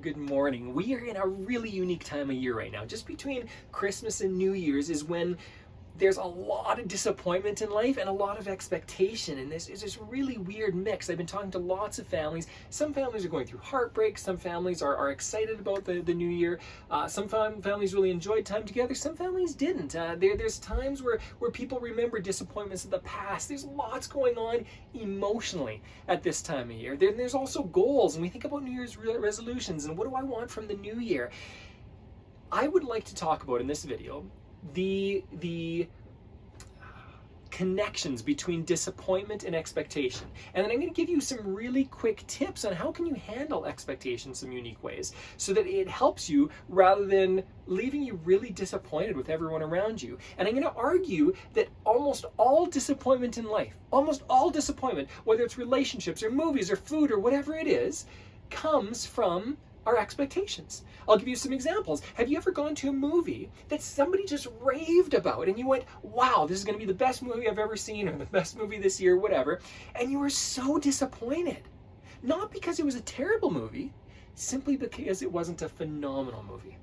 good morning. We are in a really unique time of year right now. Just between Christmas and New Year's is when there's a lot of disappointment in life and a lot of expectation, and this is this really weird mix. I've been talking to lots of families. Some families are going through heartbreak. Some families are excited about the new year. Some families really enjoyed time together. Some families didn't. There's times where people remember disappointments of the past. There's lots going on emotionally at this time of year. There's also goals, and we think about New Year's resolutions and what do I want from the new year. I would like to talk about in this video the connections between disappointment and expectation. And then I'm going to give you some really quick tips on how can you handle expectations in some unique ways so that it helps you rather than leaving you really disappointed with everyone around you. And I'm going to argue that almost all disappointment in life, almost all disappointment, whether it's relationships or movies or food or whatever it is, comes from our expectations. I'll give you some examples. Have you ever gone to a movie that somebody just raved about and you went, wow, this is going to be the best movie I've ever seen or the best movie this year, whatever, and you were so disappointed? Not because it was a terrible movie, simply because it wasn't a phenomenal movie.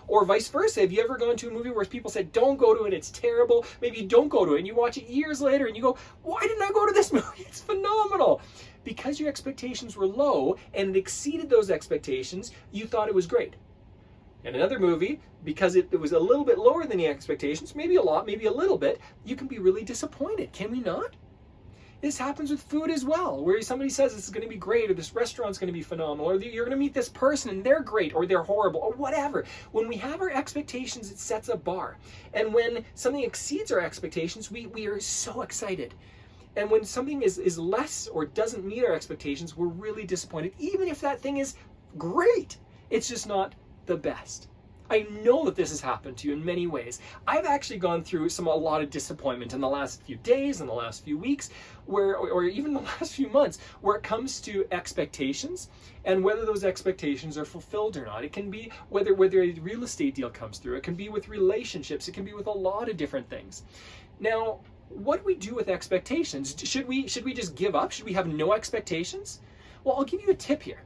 Or vice versa. Have you ever gone to a movie where people said, don't go to it, it's terrible, maybe you don't go to it, and you watch it years later and you go, why didn't I go to this movie? It's phenomenal. Because your expectations were low and it exceeded those expectations, you thought it was great. In another movie, because it was a little bit lower than the expectations, maybe a lot, maybe a little bit, you can be really disappointed. Can we not? This happens with food as well, where somebody says this is going to be great, or this restaurant's going to be phenomenal, or you're going to meet this person and they're great, or they're horrible, or whatever. When we have our expectations, it sets a bar. And when something exceeds our expectations, we are so excited. And when something is less or doesn't meet our expectations, we're really disappointed, even if that thing is great. It's just not the best. I know that this has happened to you in many ways. I've actually gone through a lot of disappointment in the last few days, in the last few weeks, or even the last few months, where it comes to expectations and whether those expectations are fulfilled or not. It can be whether a real estate deal comes through. It can be with relationships. It can be with a lot of different things. Now, what do we do with expectations? Should we just give up? Should we have no expectations? Well, I'll give you a tip here.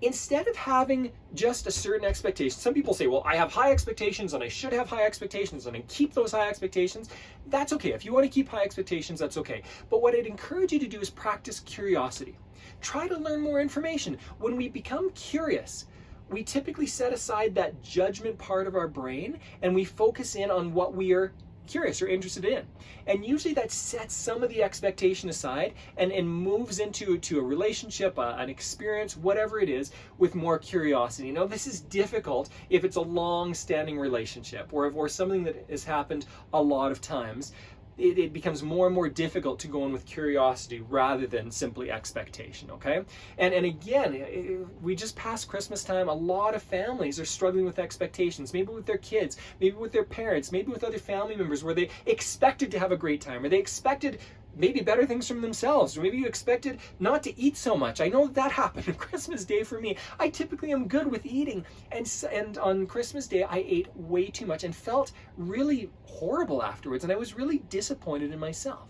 Instead of having just a certain expectation, some people say, well, I have high expectations and I should have high expectations and I keep those high expectations. That's okay. If you want to keep high expectations, that's okay. But what I'd encourage you to do is practice curiosity. Try to learn more information. When we become curious, we typically set aside that judgment part of our brain and we focus in on what we are curious or interested in. And usually that sets some of the expectation aside and moves into a relationship, an experience, whatever it is, with more curiosity. Now, this is difficult if it's a long-standing relationship or something that has happened a lot of times. It becomes more and more difficult to go in with curiosity rather than simply expectation, okay? And again, we just passed Christmas time. A lot of families are struggling with expectations, maybe with their kids, maybe with their parents, maybe with other family members where they expected to have a great time, or they expected maybe better things from themselves, or maybe you expected not to eat so much. I know that happened on Christmas Day for me. I typically am good with eating, and on Christmas Day I ate way too much and felt really horrible afterwards, and I was really disappointed in myself.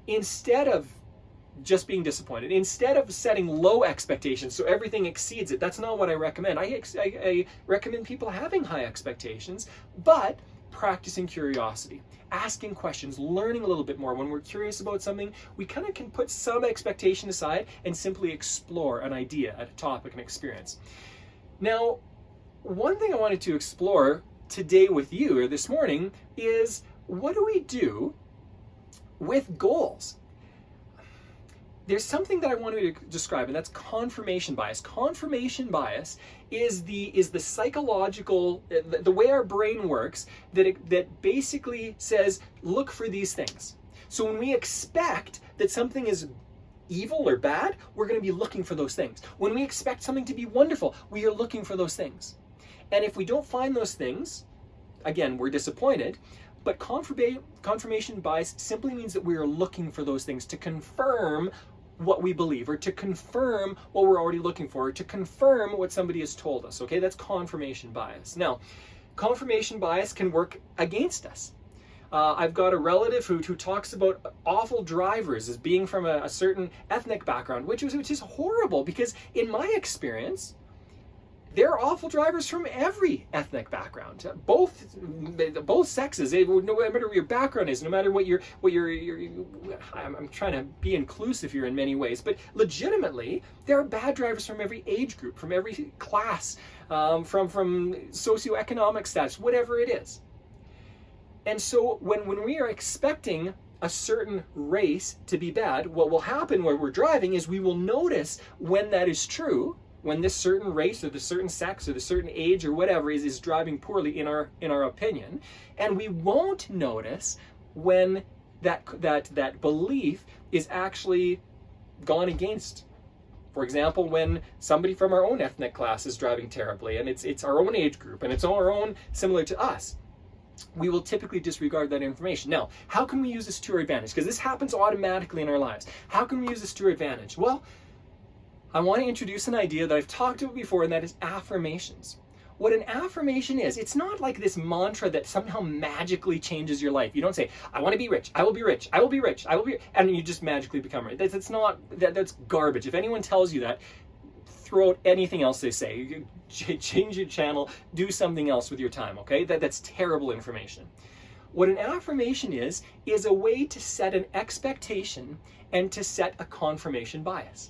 Instead of just being disappointed, instead of setting low expectations so everything exceeds it, that's not what I recommend. I recommend people having high expectations, but practicing curiosity, asking questions, learning a little bit more. When we're curious about something, we kind of can put some expectation aside and simply explore an idea, a topic, an experience. Now, one thing I wanted to explore today with you, or this morning, is what do we do with goals? There's something that I wanted to describe, and that's confirmation bias. Confirmation bias is the psychological, the way our brain works, that basically says, look for these things. So when we expect that something is evil or bad, we're going to be looking for those things. When we expect something to be wonderful, we are looking for those things. And if we don't find those things, again, we're disappointed. But confirmation bias simply means that we are looking for those things to confirm what we believe, or to confirm what we're already looking for, or to confirm what somebody has told us. Okay, that's confirmation bias. Now, confirmation bias can work against us. I've got a relative who talks about awful drivers as being from a certain ethnic background, which is horrible, because in my experience, There are awful drivers from every ethnic background, both sexes. No matter what your background is, no matter what I'm trying to be inclusive here in many ways, but legitimately, there are bad drivers from every age group, from every class, from socioeconomic status, whatever it is. And so when we are expecting a certain race to be bad, what will happen when we're driving is we will notice when that is true, when this certain race or the certain sex or the certain age or whatever is driving poorly in our opinion, and we won't notice when that belief is actually gone against. For example, when somebody from our own ethnic class is driving terribly, and it's our own age group and it's our own similar to us, we will typically disregard that information. Now, how can we use this to our advantage? Because this happens automatically in our lives. How can we use this to our advantage? Well, I want to introduce an idea that I've talked about before, and that is affirmations. What an affirmation is, it's not like this mantra that somehow magically changes your life. You don't say, I want to be rich, I will be rich, I will be rich, I will be, and you just magically become rich. That's garbage. If anyone tells you that, throw out anything else they say. You change your channel, do something else with your time, okay? That's terrible information. What an affirmation is a way to set an expectation and to set a confirmation bias.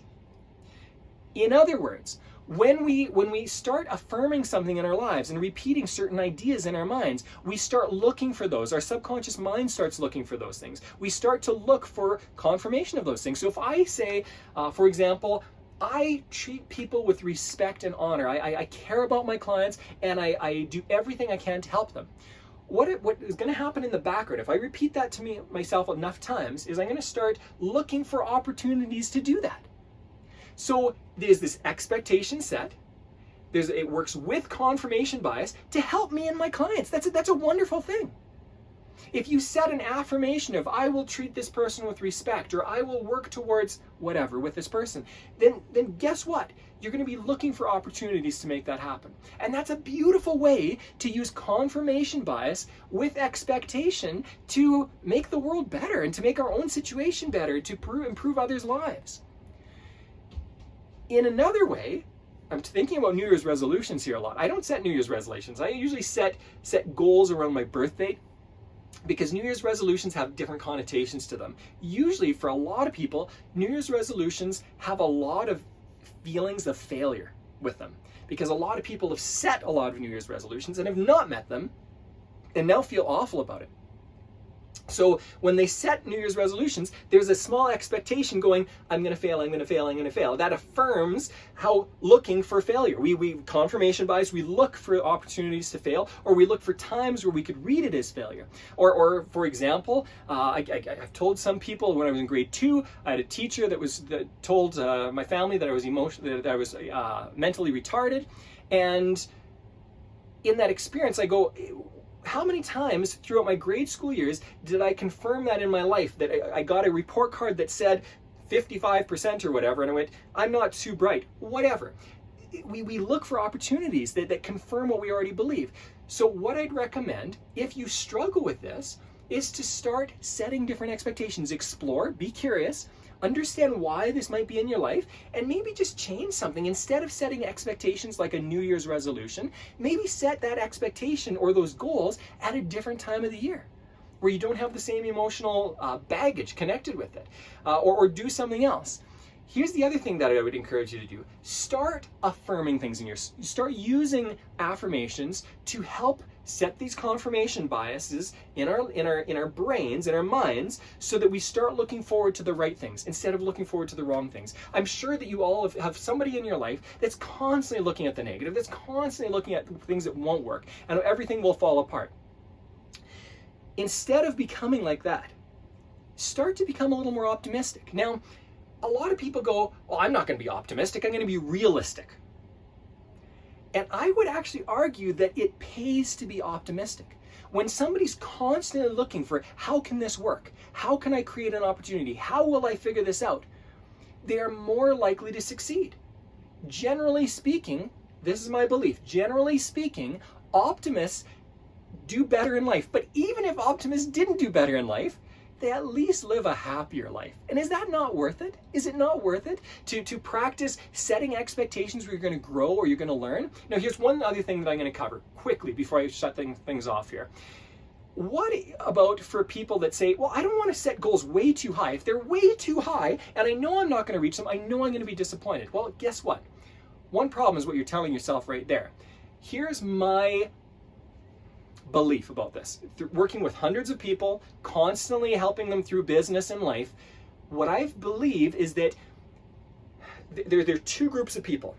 In other words, when we start affirming something in our lives and repeating certain ideas in our minds, we start looking for those. Our subconscious mind starts looking for those things. We start to look for confirmation of those things. So if I say, for example, I treat people with respect and honor. I care about my clients, and I do everything I can to help them. What is going to happen in the background, if I repeat that to myself enough times, is I'm going to start looking for opportunities to do that. So there's this expectation set. It works with confirmation bias to help me and my clients. That's a wonderful thing. If you set an affirmation of, I will treat this person with respect, or I will work towards whatever with this person, then guess what? You're going to be looking for opportunities to make that happen. And that's a beautiful way to use confirmation bias with expectation to make the world better and to make our own situation better, to improve others' lives. In another way, I'm thinking about New Year's resolutions here a lot. I don't set New Year's resolutions. I usually set goals around my birth date, because New Year's resolutions have different connotations to them. Usually, for a lot of people, New Year's resolutions have a lot of feelings of failure with them, because a lot of people have set a lot of New Year's resolutions and have not met them and now feel awful about it. So when they set New Year's resolutions, there's a small expectation going, I'm going to fail, I'm going to fail, I'm going to fail. That affirms how looking for failure. We confirmation bias, we look for opportunities to fail, or we look for times where we could read it as failure. Or for example, I've told some people when I was in grade 2, I had a teacher that told my family that I was mentally retarded. And in that experience, I go, how many times throughout my grade school years did I confirm that in my life, that I got a report card that said 55% or whatever, and I went, I'm not too bright, whatever. We look for opportunities that confirm what we already believe. So what I'd recommend, if you struggle with this, is to start setting different expectations. Explore, be curious, understand why this might be in your life, and maybe just change something. Instead of setting expectations like a New Year's resolution, maybe set that expectation or those goals at a different time of the year, where you don't have the same emotional baggage connected with it, or do something else. Here's the other thing that I would encourage you to do. Start affirming things start using affirmations to help set these confirmation biases in our brains, in our minds, so that we start looking forward to the right things instead of looking forward to the wrong things. I'm sure that you all have somebody in your life that's constantly looking at the negative, that's constantly looking at things that won't work, and everything will fall apart. Instead of becoming like that, start to become a little more optimistic. Now, a lot of people go, well, I'm not going to be optimistic, I'm going to be realistic. And I would actually argue that it pays to be optimistic. When somebody's constantly looking for, how can this work? How can I create an opportunity? How will I figure this out? They are more likely to succeed. Generally speaking, this is my belief, generally speaking, optimists do better in life. But even if optimists didn't do better in life, they at least live a happier life. And is that not worth it? Is it not worth it to practice setting expectations where you're going to grow or you're going to learn? Now, here's one other thing that I'm going to cover quickly before I shut things off here. What about for people that say, well, I don't want to set goals way too high. If they're way too high and I know I'm not going to reach them, I know I'm going to be disappointed. Well, guess what? One problem is what you're telling yourself right there. Here's my belief about this. Working with hundreds of people, constantly helping them through business and life, what I believe is that there are two groups of people.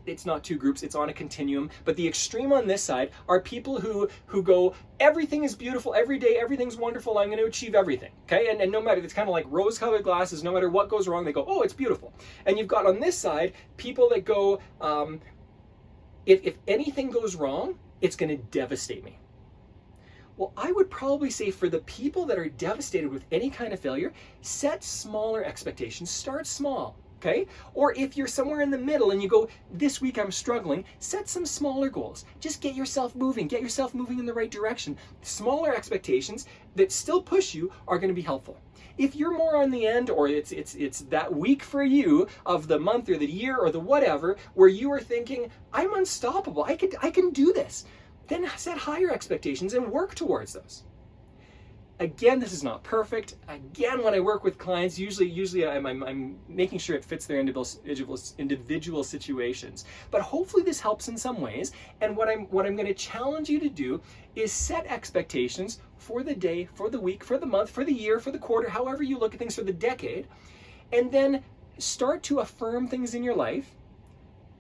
It's not two groups, it's on a continuum, but the extreme on this side are people who go, everything is beautiful every day, everything's wonderful, I'm going to achieve everything, okay? And no matter, it's kind of like rose-colored glasses, no matter what goes wrong, they go, oh, it's beautiful. And you've got on this side, people that go, if anything goes wrong, it's going to devastate me. Well, I would probably say for the people that are devastated with any kind of failure, set smaller expectations, start small. Okay? Or if you're somewhere in the middle and you go, this week I'm struggling, set some smaller goals. Just get yourself moving in the right direction. Smaller expectations that still push you are going to be helpful. If you're more on the end, or it's that week for you of the month or the year or the whatever, where you are thinking, I'm unstoppable, I can do this, then set higher expectations and work towards those. Again, this is not perfect. Again, when I work with clients, usually I'm making sure it fits their individual situations. But hopefully this helps in some ways. And what I'm going to challenge you to do is set expectations for the day, for the week, for the month, for the year, for the quarter, however you look at things, for the decade, and then start to affirm things in your life.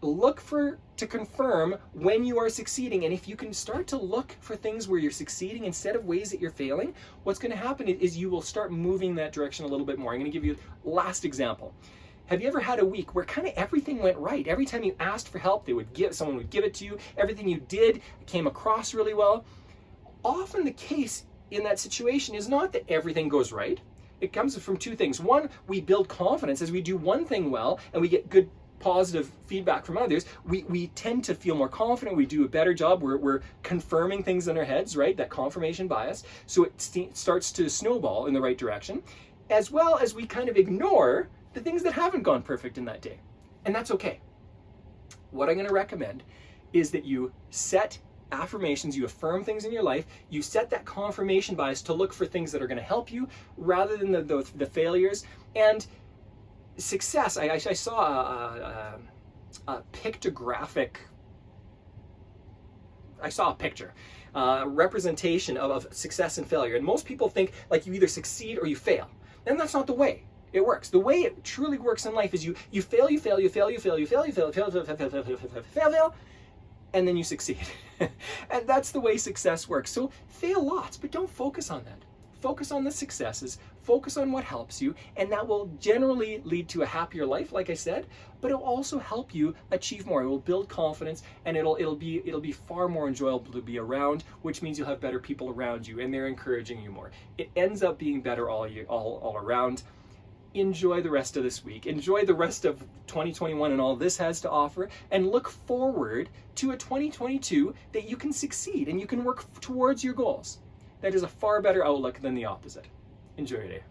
Look to confirm when you are succeeding, and if you can start to look for things where you're succeeding instead of ways that you're failing, what's going to happen is you will start moving that direction a little bit more. I'm going to give you a last example. Have you ever had a week where kind of everything went right? Every time you asked for help, someone would give it to you. Everything you did came across really well. Often the case in that situation is not that everything goes right. It comes from two things. One, we build confidence as we do one thing well and we get good positive feedback from others, we tend to feel more confident, we do a better job, we're confirming things in our heads, right? That confirmation bias. So it starts to snowball in the right direction, as well as we kind of ignore the things that haven't gone perfect in that day. And that's okay. What I'm going to recommend is that you set affirmations, you affirm things in your life, you set that confirmation bias to look for things that are going to help you rather than the failures. And success, I saw a pictographic, I saw a picture, representation of success and failure. And most people think like you either succeed or you fail. And that's not the way it works. The way it truly works in life is you fail, and then you succeed. And that's the way success works. So fail lots, but don't focus on that. Focus on the successes, focus on what helps you, and that will generally lead to a happier life, like I said, but it'll also help you achieve more. It will build confidence, and it'll be far more enjoyable to be around, which means you'll have better people around you, and they're encouraging you more. It ends up being better all around. Enjoy the rest of this week. Enjoy the rest of 2021 and all this has to offer, and look forward to a 2022 that you can succeed and you can work towards your goals. That is a far better outlook than the opposite. Enjoy your day.